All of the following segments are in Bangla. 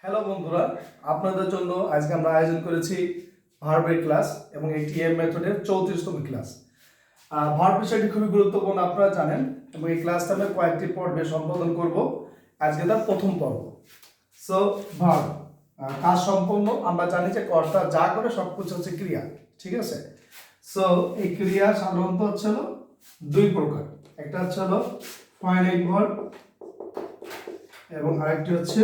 হ্যালো বন্ধুরা, আপনাদের জন্য আজকে আমরা আয়োজন করেছি ভার্বের ক্লাস এবং এটি এম মেথডের 34তম ক্লাস। ভার্ব বিষয়টি খুবই গুরুত্বপূর্ণ, আপনারা জানেন, এবং এই ক্লাসটা আমরা কয়েকটি পর্বে সম্পাদন করব। আজকে তার প্রথম পর্ব। সো ভার্ব কাজ সম্পন্ন, আমরা জানি যে কর্তা যা করে সব কিছু হচ্ছে ক্রিয়া, ঠিক আছে। সো এই ক্রিয়া সাধারণত হচ্ছে হলো দুই প্রকার, একটা হচ্ছে হলো ফাইনাইট ভার্ব এবং আরেকটি হচ্ছে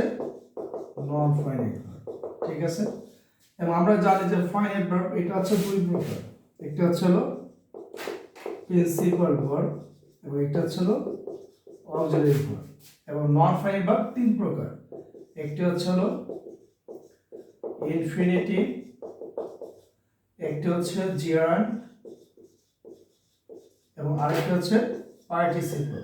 নন ফাইনাইট ভার্ব, ঠিক আছে। এবং আমরা জানি যে ফাইনাইট ভার্ব এটা হচ্ছে দুই প্রকার, একটা হচ্ছে হলো প্রিন্সিপাল ভার্ব এবং একটা হচ্ছে হলো অক্সিলারি ভার্ব। এবং নন ফাইনাইট ভার্ব তিন প্রকার, একটা হচ্ছে হলো ইনফিনিটিভ, একটা হচ্ছে জিরান্ড এবং আরেকটা হচ্ছে পার্টিসিপল।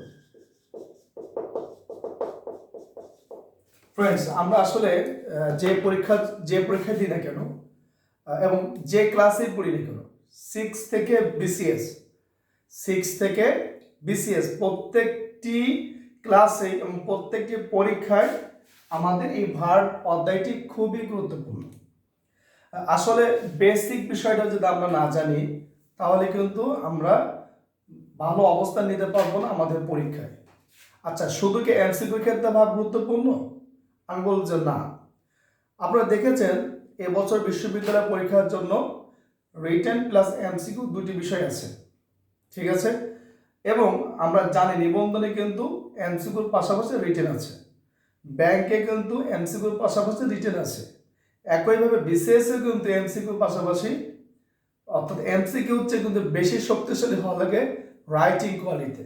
ফ্রেন্ডস, আমরা আসলে যে পরীক্ষা দিই না কেন এবং যে ক্লাসে পড়ি না কেন, সিক্স থেকে বিসিএস প্রত্যেকটি ক্লাসে এবং প্রত্যেকটি পরীক্ষায় আমাদের এই ভার্ব অধ্যায়টি খুবই গুরুত্বপূর্ণ। আসলে বেসিক বিষয়টা যদি আমরা না জানি তাহলে কিন্তু আমরা ভালো অবস্থান নিতে পারবো না আমাদের পরীক্ষায়। আচ্ছা, শুধু কি এমসিকিউ ক্ষেত্রে ভাব গুরুত্বপূর্ণ? আমি বলছি যে না। আপনারা দেখেছেন এবছর বিশ্ববিদ্যালয় পরীক্ষার জন্য রিটেন প্লাস এমসিকিউ দুটি বিষয় আছে, ঠিক আছে। এবং আমরা জানি নিবন্ধনে কিন্তু এমসিকিউর পাশাপাশি রিটেন আছে, ব্যাংকে কিন্তু এমসিকিউর পাশাপাশি রিটেন আছে, একইভাবে বিসিএস এ কিন্তু এমসিকিউর পাশাপাশি, অর্থাৎ এমসিকিউ হচ্ছে কিন্তু বেশি শক্তিশালী হওয়া লাগে রাইটিং কোয়ালিটিতে।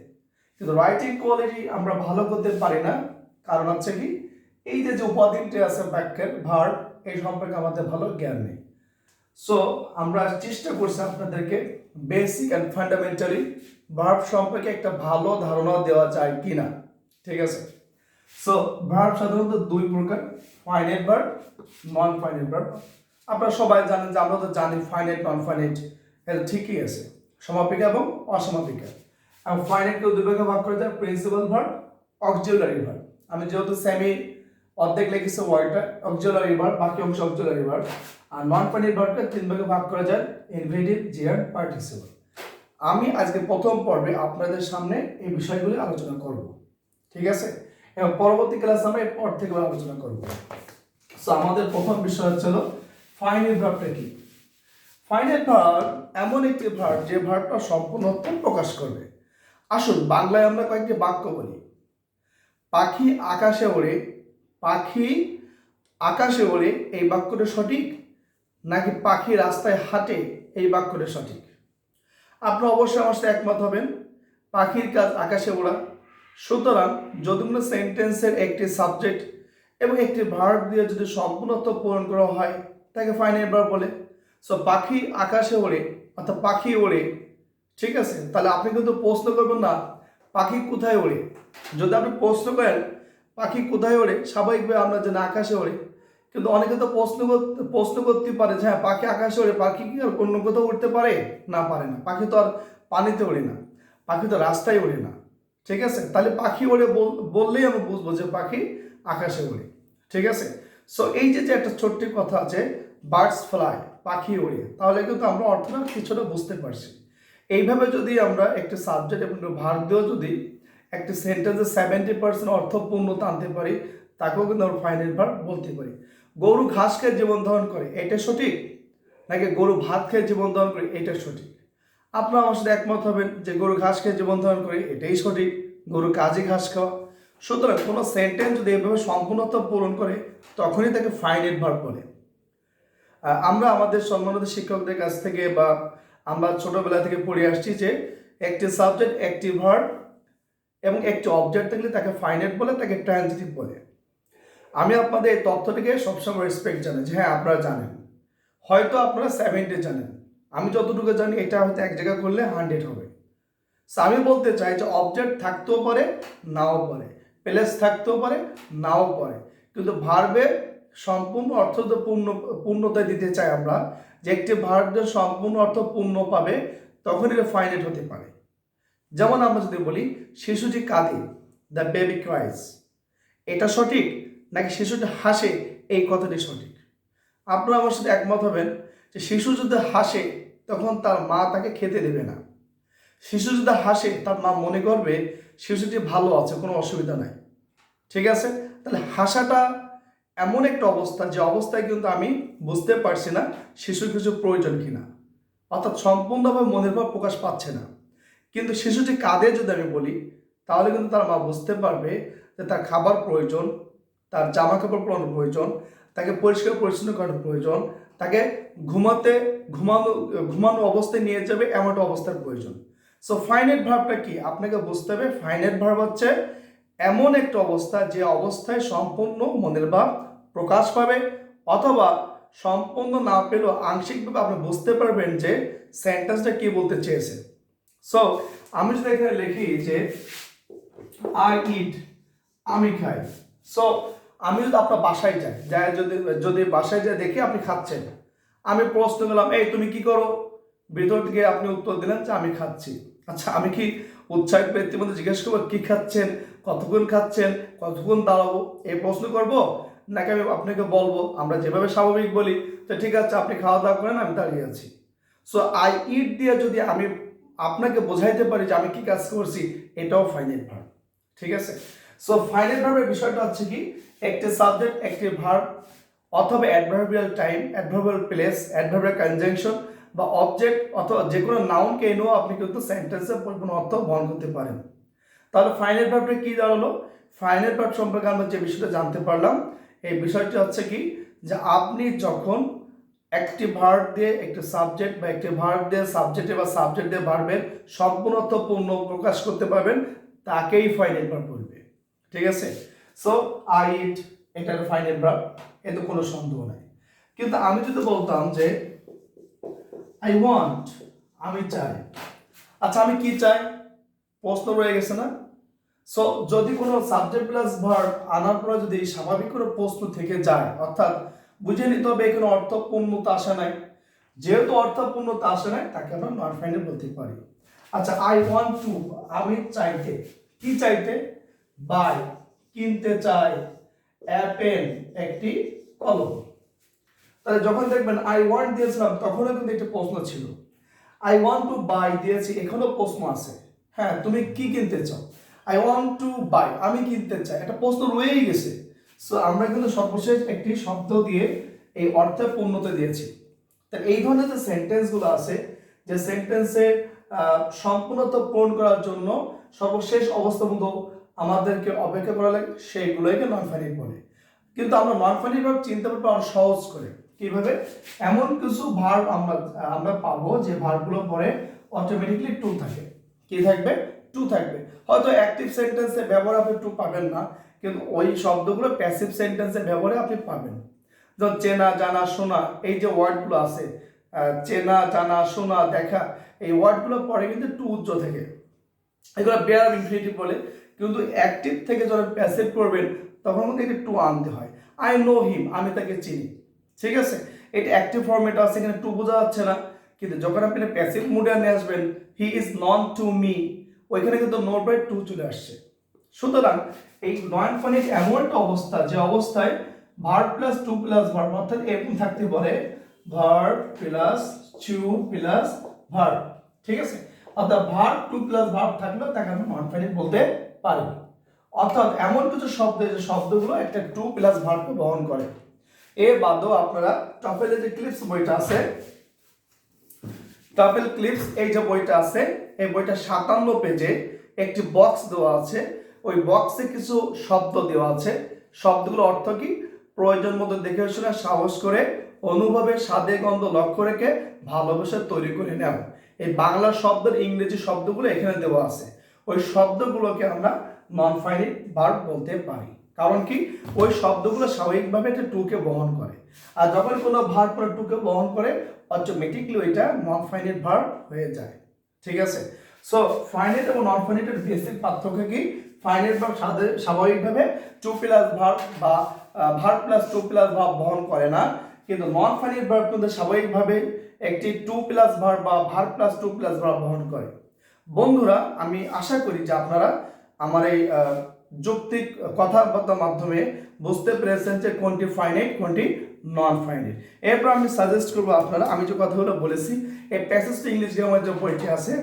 কিন্তু রাইটিং কোয়ালিটি আমরা ভালো করতে পারি না, কারণ হচ্ছে কি এই যে উপাধিটি আছে বাক্যের ভার্ব, এই সম্পর্কে আমাদের ভালো জ্ঞান নেই। সো আমরা চেষ্টা করছি আপনাদেরকে বেসিক অ্যান্ড ফান্ডামেন্টালি ভার্ব সম্পর্কে একটা ভালো ধারণা দেওয়া যায় কিনা, ঠিক আছে। সো ভার্ব সাধারণত দুই প্রকার, finite verb, non finite verb. আপনারা সবাই জানেন যে আমরা তো জানি ফাইনাইট নন ফাইনাইট এটা ঠিকই আছে, সমাপিকা এবং অসমাপিকা। এবং ফাইনাইটকে দুই ভাগে ভাগ করে যায়, প্রিন্সিপাল ভার্ব, অক্সিলারি ভার্ব। আমি যেহেতু সেমি অর্ধেক লিখেছি ওয়ার্ডটা অক্সিলারি ভার্ব, বাকি অংশ অক্সিলারি ভার্ব। আর নন ফাইনাইট ভার্বকে তিন ভাগে ভাগ করা যায়, ইনফিনিটিভ, জিরান্ড, পার্টিসিপল। আমি আজকে প্রথম পর্বে আপনাদের সামনে এই বিষয়গুলি আলোচনা করব, ঠিক আছে। এবং পরবর্তী ক্লাসে আমরা এরপর থেকে আলোচনা করব। সো আমাদের প্রথম বিষয় হচ্ছে ফাইনাইট ভার্বটা কি। ফাইনাইট ভার্ব এমন একটি ভার্ব যে ভার্বটা সম্পূর্ণত্ব প্রকাশ করবে। আসুন বাংলায় আমরা কয়েকটি বাক্য বলি। পাখি আকাশে ওড়ে, পাখি আকাশে ওড়ে, এই বাক্যটা সঠিক নাকি পাখি রাস্তায় হাঁটে, এই বাক্যটা সঠিক? আপনারা অবশ্যই আমার সাথে একমত হবেন, পাখির কাজ আকাশে ওড়া। সুতরাং যদি কোনো সেন্টেন্সের একটি সাবজেক্ট এবং একটি ভার্ব দিয়ে যদি সম্পূর্ণত্ব পূরণ করা হয় তাকে ফাইনাইট ভার্ব বলে। সো পাখি আকাশে ওড়ে অর্থাৎ পাখি ওড়ে, ঠিক আছে। তাহলে আপনি কিন্তু প্রশ্ন করবেন না পাখি কোথায় ওড়ে। যদি আপনি প্রশ্ন করেন পাখি কোথায় ওড়ে, স্বাভাবিকভাবে আমরা জানি আকাশে ওড়ে। কিন্তু অনেকে তো প্রশ্ন করতে পারে যে হ্যাঁ পাখি আকাশে ওড়ে, পাখি কি আর অন্য কোথাও উঠতে পারে? না, পারে না। পাখি তো আর পানিতে ওড়ে না, পাখি তো রাস্তায় ওড়ে না, ঠিক আছে। তাহলে পাখি ওড়ে বললেই আমি বুঝবো যে পাখি আকাশে ওড়ে, ঠিক আছে। সো এই যে একটা ছোট্ট কথা আছে বার্ডস ফ্লাই, পাখি ওড়ে, তাহলে কিন্তু আমরা অর্থটা কিছুটা বুঝতে পারছি। এইভাবে যদি আমরা একটা সাবজেক্ট এবং ভার্ব দিয়েও যদি একটা সেন্টেন্সে 70% অর্থপূর্ণতা আনতে পারি, তাকেও কিন্তু আমরা ফাইনাইট ভার্ব বলতে পারি। গরু ঘাস খেয়ে জীবন ধারণ করে, এটা সঠিক নাকি গরু ভাত খেয়ে জীবন ধারণ করে, এটা সঠিক? আপনারা আমার সাথে একমত হবেন যে গরু ঘাস খেয়ে জীবন ধারণ করে, এটাই সঠিক, গরু কাজে ঘাস খাওয়া। সুতরাং কোনো সেন্টেন্স যদি এভাবে সম্পূর্ণতা পূরণ করে তখনই তাকে ফাইনাইট ভার্ব বলে। আমরা আমাদের সম্মানিত শিক্ষকদের কাছ থেকে বা আমরা ছোটবেলা থেকে পড়ে আসছি যে একটি সাবজেক্ট, একটি ভার্ব এবং একটি অবজেক্ট থাকলে তাকে ফাইনাইট বলে, তাকে ট্রানজিটিভ বলে। আমি আপনাদের এই তথ্যটিকে সবসময় রেসপেক্ট জানাই যে হ্যাঁ আপনারা জানেন, হয়তো আপনারা 70 জানেন, আমি যতটুকু জানি এটা হয়তো এক জায়গায় করলে 100 হবে। সো আমি বলতে চাই যে অবজেক্ট থাকতেও পারে নাও পারে, প্লেস থাকতেও পারে নাও পারে, কিন্তু ভার্বের সম্পূর্ণ অর্থ তো পূর্ণতা দিতে চাই আমরা, যে একটি ভার্বের সম্পূর্ণ অর্থ পূর্ণ পাবে তখন এটা ফাইনাইট হতে পারে। যেমন আমরা যদি বলি শিশুটি কাঁদে, দ্য বেবি ক্রাইজ, এটা সঠিক নাকি শিশুটি হাসে, এই কথাটি সঠিক। আপনারা আমার সাথে একমত হবেন যে শিশু যদি হাসে তখন তার মা তাকে খেতে দেবে না। শিশু যদি হাসে তার মা মনে করবে শিশুটি ভালো আছে, কোনো অসুবিধা নাই। ঠিক আছে, তাহলে হাসাটা এমন একটা অবস্থা যে অবস্থায় কিন্তু আমি বুঝতে পারছি না শিশুর কিছু প্রয়োজন কিনা, অর্থাৎ সম্পূর্ণভাবে মনের ভাব প্রকাশ পাচ্ছে না। কিন্তু শিশুটি কাঁদে যদি আমি বলি, তাহলে কিন্তু তার মা বুঝতে পারবে যে তার খাবার প্রয়োজন, তার জামা কাপড় পরানোর প্রয়োজন, তাকে পরিষ্কার পরিচ্ছন্ন করার প্রয়োজন, তাকে ঘুমানো অবস্থায় নিয়ে যাবে এমন একটা অবস্থার প্রয়োজন। সো ফাইনাইট ভার্বটা কি আপনাকে বুঝতে হবে। ফাইনাইট ভার্ব হচ্ছে এমন একটা অবস্থা যে অবস্থায় সম্পূর্ণ মনের ভাব প্রকাশ পাবে, অথবা সম্পূর্ণ না পেলেও আংশিকভাবে আপনি বুঝতে পারবেন যে সেন্টেন্সটা কি বলতে চেয়েছে। সো আমি যদি এখানে লিখি যে আই ইট, আমি খাই। সো আমি যদি আপনার বাসায় যাই যদি বাসায় যাই দেখি আপনি খাচ্ছেন, আমি প্রশ্ন করলাম এই তুমি কি করো, ভিতর থেকে আপনি উত্তর দিলেন যে আমি খাচ্ছি। আচ্ছা, আমি কি উৎসাহিত ব্যক্তির মধ্যে জিজ্ঞেস করবো কি খাচ্ছেন, কতক্ষণ খাচ্ছেন, কতক্ষণ দাঁড়াবো, এই প্রশ্ন করব, নাকি আমি আপনাকে বলবো আমরা যেভাবে স্বাভাবিক বলি যে ঠিক আছে আপনি খাওয়া দাওয়া করেন আমি দাঁড়িয়ে আছি। সো আই ইট দিয়ে যদি আমি আপনাকে বোঝাইতে পারি যে আমি কি কাজ করছি, এটাও ফাইনাইট ভার্ব। ঠিক আছে, সো ফাইনাইট ভার্বের বিষয়টা হচ্ছে কি একটি সাবজেক্ট, একটি ভার্ব, অথবা adverbial time, adverbial place, adverbial conjunction বা অবজেক্ট অথবা যে কোনো নাউনকে এনেও আপনি কিন্তু সেন্টেন্সের পরিপূর্ণ অর্থ বহন করতে পারেন। তাহলে ফাইনাইট ভার্বটা কি দাঁড়ালো? ফাইনাইট ভার্ব সম্পর্কে আমরা যে বিষয়টা জানতে পারলাম, এই বিষয়টি হচ্ছে কি যে আপনি যখন একটি ভার্ব দিয়ে একটি সাবজেক্ট বা একটি ভার্ব দিয়ে সাবজেক্টে বা সাবজেক্ট দিয়ে ভার্বের সম্পূর্ণ অর্থপূর্ণ প্রকাশ করতে পারবেন, তাকেই ফাইনাইট ভার্ব বলবে। ঠিক আছে, সো আই ইট এটা ফাইনাইট ভার্ব, এতে কোনো সন্দেহ নাই। কিন্তু আমি যদি বলতাম যে আই ওয়ান্ট, আমি চাই। আচ্ছা, আমি কি চাই প্রশ্ন রয়ে গেছে না? সো যদি কোনো সাবজেক্ট প্লাস ভার্ব আনার পরে যদি স্বাভাবিক কোনো প্রশ্ন থেকে যায়, অর্থাৎ বুঝে নিতে হবে এখানে অর্থপূর্ণতা আসে নাই। যেহেতু অর্থপূর্ণতা আসে নাই তাকে আমরা নট ফাইনাইট বলতে পারি। আচ্ছা, আই ওয়ান্ট টু, আমি চাইতে, কি চাইতে? বাই, কিনতে চাই, অ্যাপেন, একটি কলম। তাহলে যখন দেখবেন আই ওয়ান্ট দিয়েছিলাম তখনও কিন্তু একটা প্রশ্ন ছিল, আই ওয়ান্ট টু বাই দিয়েছি এখনো প্রশ্ন আছে, হ্যাঁ তুমি কি কিনতে চাও? আই ওয়ান্ট টু বাই, আমি কিনতে চাই, একটা প্রশ্ন রয়েই গেছে। সো আমরা কিন্তু সর্বশেষ একটি শব্দ দিয়ে এই অর্থের পূর্ণতা দিয়েছি। তা এই ধরনের যে সেন্টেন্সগুলো আছে, যে সেন্টেন্সে সম্পূর্ণতা পূরণ করার জন্য সর্বশেষ অবস্থা মতো আমাদেরকে অপেক্ষা করা লাগে, সেইগুলোকে নন ফাইনাইট বলে। কিন্তু আমরা নন ফাইনাইট ভার্ব চিন্তা করবো আরো সহজ করে। কিভাবে? এমন কিছু ভার্ব আমরা পাবো যে ভার্বগুলো পরে অটোমেটিকলি টু থাকে। কি থাকবে? টু থাকবে। হয়তো অ্যাক্টিভ সেন্টেন্সে ব্যবহার আপনি টু পাবেন না, কিন্তু ওই শব্দগুলো প্যাসিভ সেন্টেন্সে ব্যবহারে আপনি পাবেন। যেমন চেনা, জানা, শোনা, এই যে ওয়ার্ডগুলো আছে, চেনা, জানা, শোনা, দেখা, এই ওয়ার্ডগুলো পরে কিন্তু টু উজ্জ্ব থাকে, এগুলো বেয়ার ইনফিনিটিভ বলে। কিন্তু অ্যাক্টিভ থেকে যখন প্যাসিভ করবেন তখন কিন্তু এটি টু আনতে হয়। আই নো হিম, আমি তাকে চিনি। ঠিক আছে, এটা অ্যাক্টিভ ফর্মেট আছে, এখানে টু বোঝা যাচ্ছে না। কিন্তু যখন আপনি প্যাসিভ মুডে নিয়ে আসবেন, he is known to me, ওইখানে কিন্তু নোট বাই টু চলে আসছে। সুতরাং এই নন ফাইনাইট এমন একটা অবস্থা যে অবস্থায় verb plus to plus verb, অর্থাৎ এরকম থাকতে পারে verb plus to plus verb. ঠিক আছে, অর্থাৎ ভার্ব টু প্লাস ভার্ব থাকলেও তাকে আমরা নন ফাইনাইট বলতে পারি। অর্থাৎ এমন কিছু শব্দ যে শব্দগুলো একটা টু প্লাস ভার্বকে বহন করে। এর বাদেও আপনারা টফেলের যে ক্লিপস বইটা আছে, টফেল ক্লিপস এই যে বইটা আছে, এই বইটা 57 পেজে একটি বক্স দেওয়া আছে। ওই বক্সে কিছু শব্দ দেওয়া আছে, শব্দগুলো অর্থ কি প্রয়োজন মতো দেখে শুনে সাহস করে অনুভবে স্বাদে গন্ধ লক্ষ্য রেখে ভালোবাসা তৈরি করে নেও। এই বাংলা শব্দের ইংরেজি শব্দগুলো এখানে দেওয়া আছে। ওই শব্দগুলোকে আমরা নন ফাইনাইট ভার্ব বলতে পারি। কারণ কি ওই শব্দগুলো স্বাভাবিকভাবে একটা টুকে বহন করে, আর যখন কোনো ভার্ব পরে টুকে বহন করে অটোমেটিকলি ওইটা নন ফাইনাইট ভার্ব হয়ে যায়। ঠিক আছে, সো ফাইনাইট এবং নন ফাইনাইটের বেসিক পার্থক্য কি? ফাইনাইট ভার্ব স্বাভাবিকভাবে টু প্লাস ভার্ব বা verb plus to plus verb বহন করে না, কিন্তু নন ফাইনাইট ভার্ব কিন্তু স্বাভাবিকভাবে একটি টু প্লাস ভার্ব বা verb plus to plus verb বহন করে। বন্ধুরা, আমি আশা করি যে আপনারা আমার এই যৌক্তিক কথাবার্তার মাধ্যমে বুঝতে পেরেছেন যে কোনটি ফাইনাইট কোনটি নন ফাইনাইট। এরপর আমি সাজেস্ট করবো আপনারা, আমি যে কথাগুলো বলেছি এই প্যাসেজ টু ইংলিশ গ্রামার যে বইটি আছে,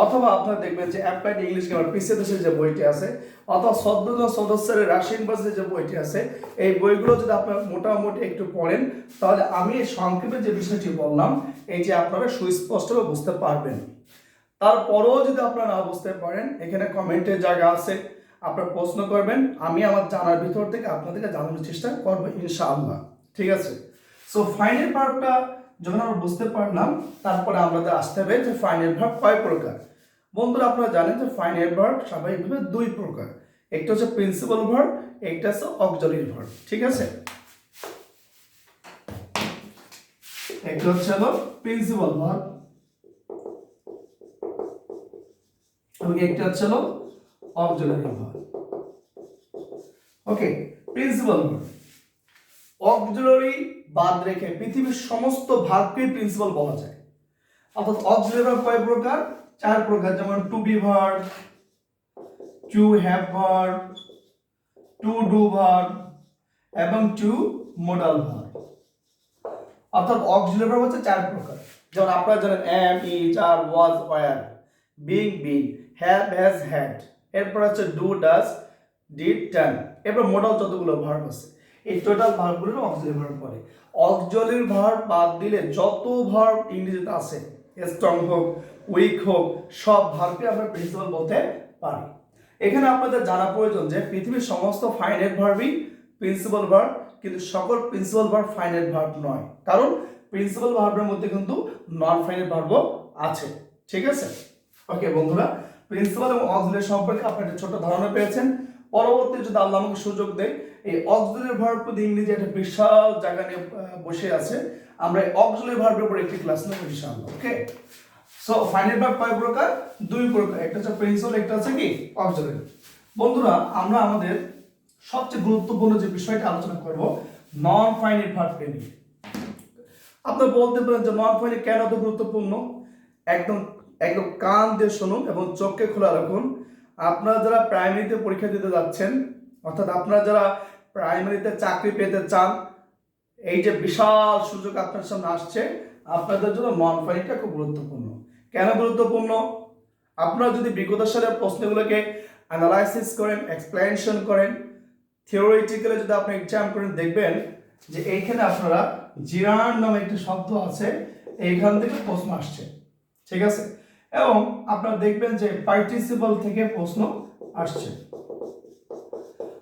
অথবা আপনারা দেখবেন যে অ্যাপ্লাইড ইংলিশ গ্রামার পিসে দেশের যে বইটি আছে, অথবা সদ্যজন সদস্যের রাশিয়ান ভাষার যে বইটি আছে, এই বইগুলো যদি আপনারা মোটামুটি একটু পড়েন তাহলে আমি এই সংক্ষেপে যে বিষয়টি বললাম এই যে আপনারা সুস্পষ্টভাবে বুঝতে পারবেন। তারপরেও যদি আপনারা না বুঝতে পারেন, এখানে কমেন্টের জায়গা আছে, আপনারা প্রশ্ন করবেন, আমি আমার জানার ভিতর থেকে আপনাদেরকে জানানোর চেষ্টা করবো ইনশাআল্লাহ। ঠিক আছে? সো ফাইনাল ভার্বটা যখন আমরা বুঝতে পারলাম, তারপরে আমাদের আসতে হবে যে ফাইনাল ভার্ব কয় প্রকার। বন্ধুরা আপনারা জানেন যে ফাইনাল ভার্ব স্বাভাবিকভাবে দুই প্রকার, একটা হচ্ছে প্রিন্সিপাল ভার্ব, একটা হচ্ছে অক্সিলারি ভার্ব। ঠিক আছে? একটা হচ্ছে হলো প্রিন্সিপাল ভার্ব এবং একটা হচ্ছে হলো অক্সিলারি ভার্ব। ওকে, প্রিন্সিপাল ভার্ব, অক্সিলারি বাদ রেখে পৃথিবীর সমস্ত ভার্বকে প্রিন্সিপাল বলা যায়। অর্থাৎ অক্সিলারি ভার্ব কয় প্রকার? চার প্রকার, যেমন to be verb, to have verb, to do verb এবং টু মোডাল ভার্ব। অর্থাৎ অক্সিলারি ভার্ব হচ্ছে চার প্রকার, যেমন আপনারা জানেন am, is, are, was, were, being, been, have, has, had. এরপর হচ্ছে ডু, ডাজ, ডিড, ডান। এরপর মোডাল যতগুলো ভার্ব আছে এই টোটাল ভার্বগুলো অক্সিলারি ভার্ব পড়ে। অক্সিলারি ভার্ব বাদ দিলে যত ভার্ব ইংরেজিতে আছে, স্ট্রং হোক উইক হোক, সব ভার্বকে আমরা প্রিন্সিপাল বলতে পারি। এখানে আপনাদের জানা প্রয়োজন যে পৃথিবীর সমস্ত ফাইনাইট ভার্বই প্রিন্সিপাল ভার্ব, কিন্তু সকল প্রিন্সিপাল ভার্ব ফাইনাইট ভার্ব নয়, কারণ প্রিন্সিপাল ভার্বের মধ্যে কিন্তু নন ফাইনাইট ভার্বও আছে। ঠিক আছে? ওকে বন্ধুরা, প্রিন্সিপাল এবং অক্সিলারি সম্পর্কে আপনারা একটা ছোট ধারণা পেয়েছেন। পরবর্তী যদি আল্লাহ আমাকে সুযোগ দেয়, এই অক্সিলারি ভার্ব ইংরেজি একটা বিশাল জায়গা নিয়ে বসে আছে, আমরা এই অক্সিলারি ভার্বের উপর একটি ক্লাস নেব ইনশাআল্লাহ। ওকে, সো ফাইনাইট ভার্ব কয় প্রকার? দুই প্রকার, একটা হচ্ছে প্রিন্সিপাল, একটা হচ্ছে কি অক্সিলারি। বন্ধুরা আমরা আমাদের সবচেয়ে গুরুত্বপূর্ণ যে বিষয়টা আলোচনা করব নন ফাইনাইট ভার্ব নিয়ে। আপনারা বলতে পারেন যে নন ফাইনাইট কেন এত গুরুত্বপূর্ণ? একদম একদম কান দিয়ে শুনুন এবং চোখকে খোলা রাখুন। আপনারা যারা প্রাইমারিতে পরীক্ষা দিতে যাচ্ছেন, অর্থাৎ আপনারা যারা প্রাইমারিতে চাকরি পেতে চান, এই যে বিশাল সুযোগ আপনার সামনে আসছে, আপনাদের জন্য নন ফাইনাইটটা খুব গুরুত্বপূর্ণ। কেন গুরুত্বপূর্ণ? আপনারা যদি বিগত সালের প্রশ্নগুলোকে অ্যানালাইসিস করেন, এক্সপ্লেনেশন করেন, থিওরিটিক্যালি যদি আপনি এক্সাম করেন, দেখবেন যে এইখানে আপনারা জিরান নামে একটি শব্দ আছে, এইখান থেকে প্রশ্ন আসছে। ঠিক আছে? এবং আপনারা দেখবেন যে পার্টিসিপল থেকে প্রশ্ন আসছে।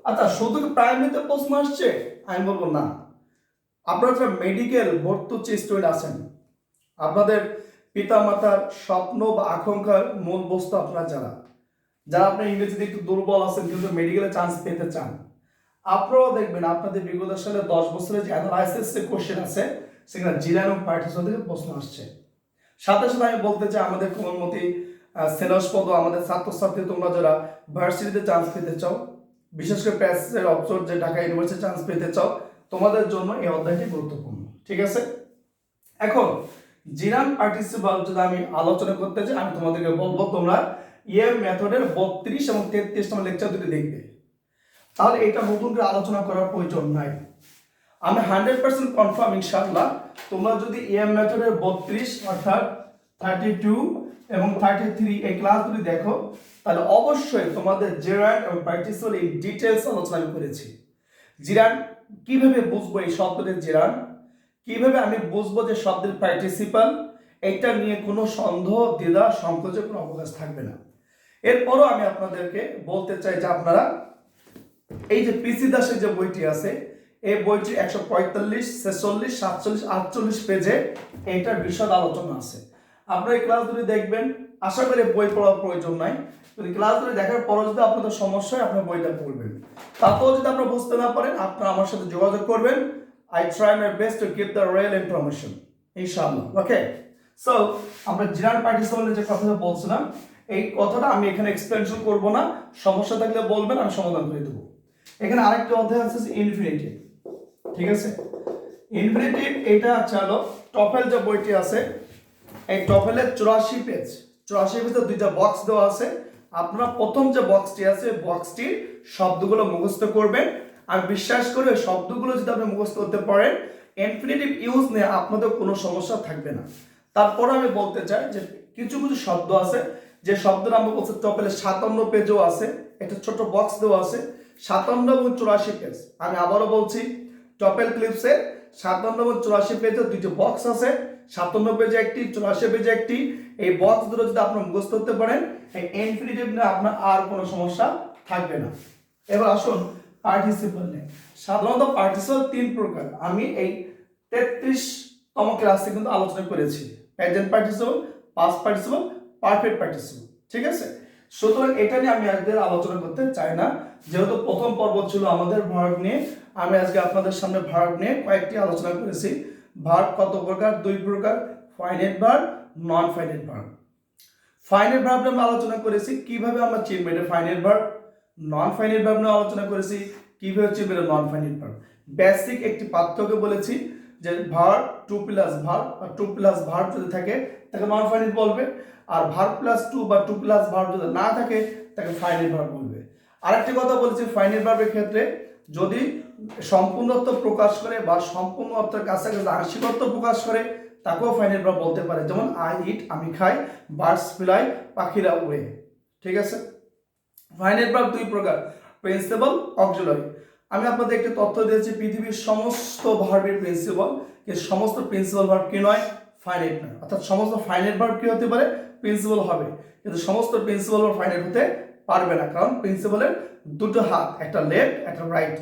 আচ্ছা, শুধু প্রাইমারিতে প্রশ্ন আসছে আমি বলবো না। আপনারা যারা মেডিকেল ভর্তি স্টুডেন্ট আছেন, আপনাদের পিতামাতার স্বপ্ন বা আকাঙ্ক্ষার মূল বস্তু আপনারা যারা আপনার ইংরেজিতে একটু দুর্বল আছেন কিন্তু মেডিকেলে চান্স পেতে চান, আপনারাও দেখবেন আপনাদের বিগত সালে 10 বছরের যে অ্যানালাইসিস কোশ্চেন আছে সেখানে জিরা এবং পার্টিসিপল থেকে প্রশ্ন আসছে। সাথে সাথে আমি বলতে চাই আমাদের কোমলমতি সেলসপদ আমাদের ছাত্রছাত্রী, তোমরা যারা ভার্সিটিতে চান্স পেতে চাও, বিশেষ করে প্যাসেজের অবসর যে ঢাকা ইউনিভার্সিটি চান্স পেতে চাও, তোমাদের জন্য এই অধ্যায়টি গুরুত্বপূর্ণ। ঠিক আছে? এখন জিরান পার্টিসিপল যদি আমি আলোচনা করতে চাই, আমি তোমাদেরকে বলবো তোমরা ইএম মেথডের 32 এবং 33 নম্বর লেকচার দুটি দেখবে, তাহলে এটা নতুন করে আলোচনা করার প্রয়োজন নাই। আমি 100% কনফার্ম ইনশাআল্লাহ, তোমরা যদি ইএম মেথডের 32 অর্থাৎ 32 এবং 33 এই ক্লাসগুলি দেখো, তাহলে অবশ্যই তোমাদের জেরান্ড এবং পার্টিসিপল ইন ডিটেইলস আলোচনা করেছি। জিরান্ড কিভাবে বুঝবো এই শব্দের জিরান্ড, কিভাবে আমি বুঝবো যে শব্দের পার্টিসিপল, এটা নিয়ে কোনো সন্দেহ, দ্বিধা, সংকোচের কোনো অবকাশ থাকবে না। এরপরও আমি আপনাদেরকে বলতে চাই যে আপনারা এই যে পিসি দাসের যে বইটি আছে, এই বইটি 145, 46, 47, 48 পেজে এইটার বিশদ আলোচনা আছে। আপনারা এই ক্লাসগুলি দেখবেন, আশা করি বই পড়ার প্রয়োজন নাই, যদি ক্লাসগুলি দেখার পরও যদি আপনাদের সমস্যা হয় আপনার বইটা পড়বেন। তারপর যদি আপনারা বুঝতে না পারেন আপনারা আমার সাথে যোগাযোগ করবেন। I try my best to give the real information ইনশাআল্লাহ। ওকে, সো আমরা জিরান পার্টিসিপলের যে কথাটা বলছিলাম, এই কথাটা আমি এখানে এক্সপ্লেনেশন করব না, সমস্যা থাকলে বলবেন, আমি সমাধান করে দেবো। এখানে আরেকটা অধ্যায় আছে ইনফিনিটিভ। ঠিক আছে? ইনফিনিটিভ এটা চলো টফেল যে বইটি আছে, এই টফেলের 84 পেজে দুইটা বক্স দেওয়া আছে, আপনারা প্রথম যে বক্সটি আছে বক্সটির শব্দগুলো মুখস্থ করবেন। আমি বিশ্বাস করি ওই শব্দগুলো যদি আপনি মুখস্থ করতে পারেন, ইনফিনিটিভ ইউজ নিয়ে আপনাদের কোনো সমস্যা থাকবে না। তারপরে আমি বলতে চাই যে কিছু কিছু শব্দ আছে যে শব্দটা আমরা বলছি টপেলের 57 পেজও আছে, একটা ছোট বক্স দেওয়া আছে 57 এবং 84 পেজ। আমি আবারও বলছি, টপেল ক্লিপসের 57 এবং 84 পেজে দুইটি বক্স আছে, 57 পেজে একটি, 84 পেজে একটি। এই বক্স দুটো যদি আপনি মুখস্থ করতে পারেন, এই ইনফিনিটিভ নিয়ে আপনার আর কোনো সমস্যা থাকবে না। এবার আসুন পার্টিসিপল নিয়ে। সাধারণত পার্টিসিপল 3 প্রকার, আমি এই 33তম ক্লাসে কিন্তু আলোচনা করেছি। Present participle, past participle, perfect participle, ঠিক আছে। সুতরাং এটা নিয়ে আমি আজকে আলোচনা করতে চাই না, যেহেতু প্রথম পর্ব ছিল আমাদের ভার্ব নিয়ে। আমি আজকে আপনাদের সামনে ভার্ব নিয়ে কয়েকটি আলোচনা করেছি। ভার্ব কত প্রকার? 2 প্রকার, finite verb, non finite verb. Finite verb নিয়ে আলোচনা করেছি কিভাবে আমরা চিনব এটা finite verb. Non finite verb নিয়ে আলোচনা করেছি কিভাবে চিনব এটা নন ফাইনাইট ভার্ব। বেসিক একটি পার্থক্য বলেছি যে ভার্ব 2 প্লাস ভার্ব বা 2 প্লাস ভার্ব যদি থাকে তাকে নন ফাইনাইট বলবে, আর ভার্ব প্লাস 2 বা 2 প্লাস ভার্ব যদি না থাকে তাকে ফাইনাইট ভার্ব বলবে। আরেকটি কথা বলেছি, ফাইনাইট ভার্বের ক্ষেত্রে যদি সম্পূর্ণ অর্থ প্রকাশ করে বা সম্পূর্ণ অর্থের কাছাকাছি আংশিক অর্থ প্রকাশ করে তাকেও ফাইনাইট ভার্ব বলতে পারে। যেমন আই ইট, আমি খাই, বার্ডস ফ্লাই, পাখিরা উড়ে, ঠিক আছে। ফাইনাইট ভার্ব 2 প্রকার, প্রিন্সিপাল, অক্সিলারি। আমি আপনাদের একটি তথ্য দিয়েছি, পৃথিবীর সমস্ত ভার্বের প্রিন্সিপাল, কিন্তু সমস্ত প্রিন্সিপাল ভার্ব কি নয়? ফাইনাইট নয়। অর্থাৎ সমস্ত ফাইনাইট ভার্ব কি হতে পারে? প্রিন্সিপাল হবে, কিন্তু সমস্ত প্রিন্সিপাল ভার্ব ফাইনাইট হতে পারবে না, কারণ প্রিন্সিপালের দুটো হাত, একটা লেফট একটা রাইট।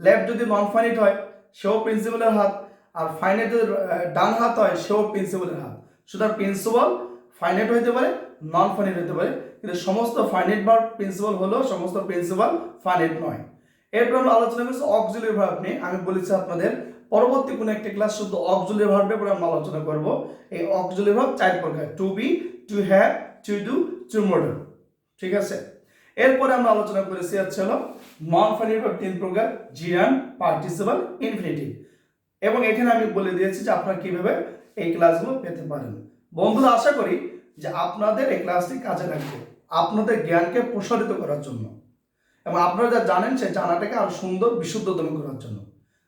লেফট যদি নন ফাইনাইট হয় সেও প্রিন্সিপালের হাত, আর ফাইনাইট যদি ডান হাত হয় সেও প্রিন্সিপালের হাত। সুতরাং প্রিন্সিপাল ফাইনাইট হতে পারে, নন ফাইনাইট হতে পারে, কিন্তু সমস্ত ফাইনাইট ভার্ব প্রিন্সিপাল হলেও সমস্ত প্রিন্সিপাল ফাইনাইট নয়। এরপর আমরা আলোচনা করছি অক্সিলারি ভার্ব নিয়ে। আমি বলেছি আপনাদের পরবর্তী কোনো একটা ক্লাস শুধু অক্সিলারি ভার্বের উপর আমরা আলোচনা করব। এই অক্সিলারি ভার্ব 4 প্রকার, to be, to have, to do, to modal, ঠিক আছে। এরপরে আমরা আলোচনা করেছি হচ্ছে হলো নন ফাইনাইট ভার্ব 3 প্রকার, জিরান্ড, পার্টিসিপল, ইনফিনিটিভ। এবং এখানে আমি বলে দিয়েছি যে আপনারা কিভাবে এই ক্লাসগুলো পেতে পারেন। বন্ধুরা, আশা করি যে আপনাদের এই ক্লাসটি কাজে লাগবে আপনাদের জ্ঞানকে প্রসারিত করার জন্য, এবং আপনারা যা জানেন সেই জানাটাকে আরো সুন্দর বিশুদ্ধতম করার জন্য।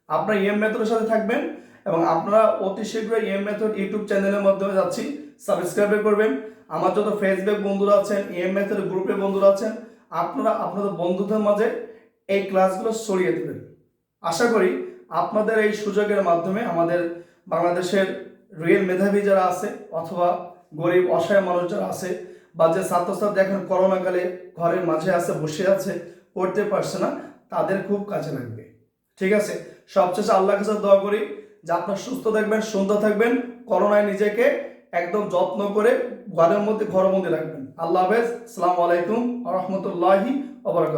আপনারা ইএম মেথডের সাথে থাকবেন এবং আপনারা অতি শীঘ্রই ইএম মেথড ইউটিউব চ্যানেলের মাধ্যমে যাচ্ছি, সাবস্ক্রাইব করবেন। আমার যত ফেসবুক বন্ধুরা আছেন, ইএম মেথড গ্রুপের বন্ধুরা আছেন, আপনারা আপনাদের বন্ধুদের মাঝে এই ক্লাসগুলো ছড়িয়ে দেবেন। আশা করি আপনাদের এই সুযোগের মাধ্যমে আমাদের বাংলাদেশের রিয়েল মেধাবী যারা আছে অথবা গরিব অসহায় মানুষ যারা আছে বা যে ছাত্রছাত্রী এখন করোনাকালে ঘরের মাঝে আছে, বসে আছে, পড়তে পারছে না, তাদের খুব কাজে লাগবে, ঠিক আছে। সবশেষে আল্লাহর কাছে দোয়া করি যে আপনারা সুস্থ থাকবেন, সুন্দর থাকবেন, করোনায় নিজেকে একদম যত্ন করে ঘরের মধ্যে রাখবেন। আল্লাহ হাফেজ, আসসালামু আলাইকুম ওয়া রাহমাতুল্লাহি ওয়া বারাকাতুহু।